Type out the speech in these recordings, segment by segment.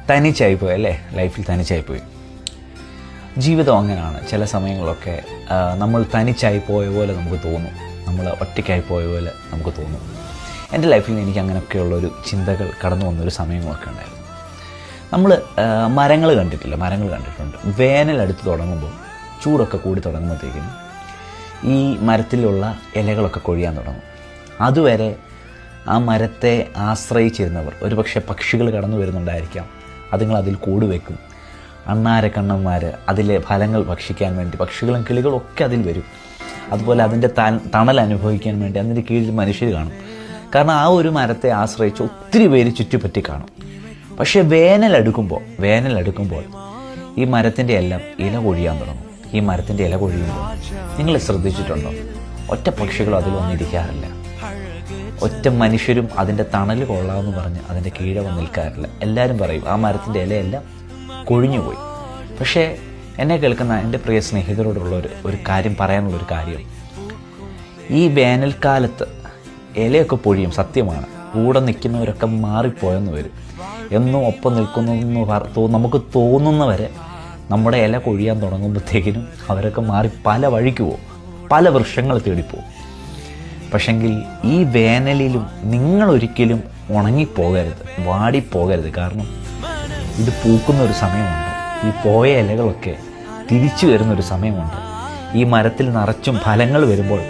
തനിച്ചായിപ്പോയി അല്ലേ, ലൈഫിൽ തനിച്ചായിപ്പോയി. ജീവിതം അങ്ങനെയാണ്. ചില സമയങ്ങളൊക്കെ നമ്മൾ തനിച്ചായി പോയ പോലെ നമുക്ക് തോന്നും, നമ്മൾ ഒറ്റയ്ക്കായി പോയ പോലെ നമുക്ക് തോന്നും. എൻ്റെ ലൈഫിൽ എനിക്ക് അങ്ങനെയൊക്കെയുള്ളൊരു ചിന്തകൾ കടന്നു വന്നൊരു സമയങ്ങളൊക്കെ ഉണ്ടായിരുന്നു. നമ്മൾ മരങ്ങൾ കണ്ടിട്ടുണ്ട്. വേനൽ അടുത്ത് തുടങ്ങുമ്പോൾ, ചൂടൊക്കെ കൂടി തുടങ്ങുമ്പോഴത്തേക്കിനും ഈ മരത്തിലുള്ള ഇലകളൊക്കെ കൊഴിയാൻ തുടങ്ങും. അതുവരെ ആ മരത്തെ ആശ്രയിച്ചിരുന്നവർ, ഒരുപക്ഷെ പക്ഷികൾ കടന്നു വരുന്നുണ്ടായിരിക്കാം, അതുങ്ങൾ അതിൽ കൂടുവെക്കും. അണ്ണാരക്കണ്ണന്മാർ അതിലെ ഫലങ്ങൾ ഭക്ഷിക്കാൻ വേണ്ടി, പക്ഷികളും കിളികളും ഒക്കെ അതിൽ വരും. അതുപോലെ അതിൻ്റെ തണൽ അനുഭവിക്കാൻ വേണ്ടി അതിൻ്റെ കീഴിൽ മനുഷ്യർ കാണും. കാരണം ആ ഒരു മരത്തെ ആശ്രയിച്ച് ഒത്തിരി പേര് ചുറ്റിപ്പറ്റി കാണും. പക്ഷേ വേനലടുക്കുമ്പോൾ ഈ മരത്തിൻ്റെ എല്ലാം ഇല കൊഴിയാൻ തുടങ്ങും. ഈ മരത്തിൻ്റെ ഇല കൊഴിയുമ്പോൾ നിങ്ങൾ ശ്രദ്ധിച്ചിട്ടുണ്ടോ, ഒറ്റ പക്ഷികളും അതിൽ വന്നിരിക്കാറില്ല, ഒറ്റ മനുഷ്യരും അതിൻ്റെ തണൽ കൊള്ളാമെന്ന് പറഞ്ഞ് അതിൻ്റെ കീഴെ വന്ന് നിൽക്കാറില്ല. എല്ലാവരും പറയും ആ മരത്തിൻ്റെ ഇലയെല്ലാം കൊഴിഞ്ഞുപോയി. പക്ഷേ എന്നെ കേൾക്കുന്ന എൻ്റെ പ്രിയ സ്നേഹിതരോടുള്ള ഒരു കാര്യം പറയാനുള്ളൊരു കാര്യം, ഈ വേനൽക്കാലത്ത് ഇലയൊക്കെ പൊഴിയും, സത്യമാണ്. കൂടെ നിൽക്കുന്നവരൊക്കെ മാറിപ്പോയെന്ന് വരും. എന്നും ഒപ്പം നിൽക്കുന്നു നമുക്ക് തോന്നുന്നവരെ നമ്മുടെ ഇല കൊഴിയാൻ തുടങ്ങുമ്പോഴത്തേക്കിനും അവരൊക്കെ മാറി പല വഴിക്ക് പോകും, പല വൃക്ഷങ്ങൾ തേടിപ്പോവും. പക്ഷെങ്കിൽ ഈ വേനലിലും നിങ്ങളൊരിക്കലും ഉണങ്ങിപ്പോകരുത്, വാടിപ്പോകരുത്. കാരണം ഇത് പൂക്കുന്നൊരു സമയമുണ്ട്. ഈ പോയ ഇലകളൊക്കെ തിരിച്ചു വരുന്നൊരു സമയമുണ്ട്. ഈ മരത്തിൽ നിറച്ചും ഫലങ്ങൾ വരുമ്പോൾ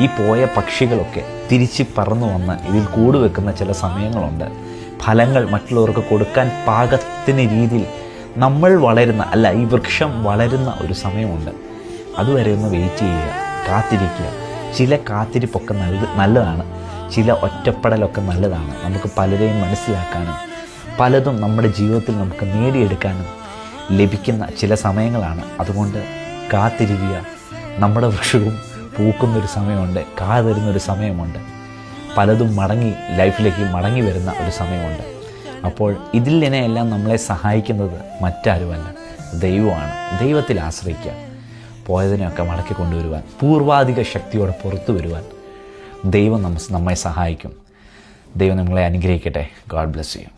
ഈ പോയ പക്ഷികളൊക്കെ തിരിച്ച് പറന്നു വന്ന് ഇതിൽ കൂടുവെക്കുന്ന ചില സമയങ്ങളുണ്ട്. ഫലങ്ങൾ മറ്റുള്ളവർക്ക് കൊടുക്കാൻ പാകത്തിന് രീതിയിൽ നമ്മൾ ഈ വൃക്ഷം വളരുന്ന ഒരു സമയമുണ്ട്. അതുവരെ ഒന്ന് വെയിറ്റ് ചെയ്യുക, കാത്തിരിക്കുക. ചില കാത്തിരിപ്പൊക്കെ നല്ലതാണ്, ചില ഒറ്റപ്പെടലൊക്കെ നല്ലതാണ്. നമുക്ക് പലരെയും മനസ്സിലാക്കാനും പലതും നമ്മുടെ ജീവിതത്തിൽ നമുക്ക് നേടിയെടുക്കാനും ലഭിക്കുന്ന ചില സമയങ്ങളാണ്. അതുകൊണ്ട് കാത്തിരിക്കുക. നമ്മുടെ വൃക്ഷവും പൂക്കുന്നൊരു സമയമുണ്ട്, കാ തരുന്നൊരു സമയമുണ്ട്, പലതും ലൈഫിലേക്ക് മടങ്ങി വരുന്ന ഒരു സമയമുണ്ട്. അപ്പോൾ ഇതിനെല്ലാം നമ്മളെ സഹായിക്കുന്നത് മറ്റാരുമല്ല, ദൈവമാണ്. ദൈവത്തിൽ ആശ്രയിക്കുക. പോയതിനെയൊക്കെ മടക്കി കൊണ്ടുവരുവാൻ, പൂർവാധിക ശക്തിയോടെ പുറത്തു വരുവാൻ ദൈവം നമ്മെ സഹായിക്കും. ദൈവം നിങ്ങളെ അനുഗ്രഹിക്കട്ടെ. God bless you.